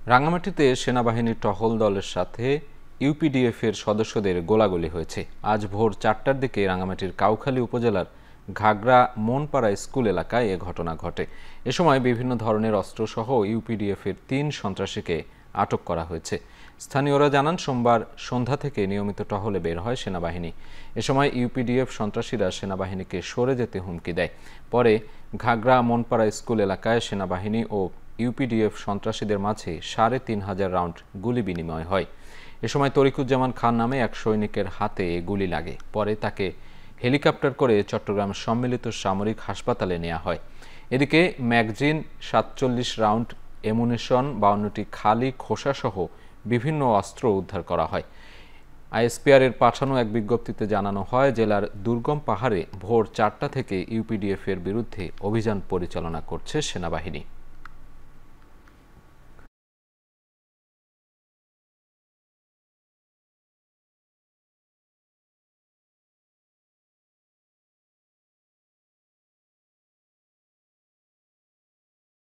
রাঙ্গামাটিতে সেনাবাহিনীর টহল দলের সাথে ইউপিডিএফের সদস্যদের গোলাগুলি হয়েছে। আজ ভোর 4টার দিকে রাঙ্গামাটির কাউখালী উপজেলার ঘাগড়া মনপাড়া স্কুল এলাকায় এ ঘটনা ঘটে। এ সময় বিভিন্ন ধরনের অস্ত্রসহ ইউপিডিএফের 3 সন্ত্রাসীকে আটক করা হয়েছে। স্থানীয়রা জানান, সোমবার সন্ধ্যা থেকে নিয়মিত টহলে বের হয় সেনাবাহিনী। এ সময় ইউপিডিএফ সন্ত্রাসীরা সেনাবাহিনীকে সরে যেতে হুমকি দেয়। পরে ঘাগড়া মনপাড়া স্কুল এলাকায় সেনাবাহিনী ও ইউপিডিএফ সন্ত্রাসীদের মাঝে ৩৫০০ রাউন্ড গুলি বিনিময় হয়। এ সময় তরিকুজ্জামান খান নামে এক সৈনিকের হাতে গুলি লাগে। পরে তাকে হেলিকপ্টার করে চট্টগ্রাম সম্মিলিত সামরিক হাসপাতালে নেওয়া হয়। এদিকে ম্যাগজিন, ৪৭ রাউন্ড অ্যামুনিশন, ৫২টি খালি খোসাসহ বিভিন্ন অস্ত্র উদ্ধার করা হয়। আইএসপিআর-এর পাঠানো এক বিজ্ঞপ্তিতে জানানো হয়, জেলার দুর্গম পাহাড়ে ভোর 4টা থেকে ইউপিডিএফের বিরুদ্ধে অভিযান পরিচালনা করছে সেনাবাহিনী।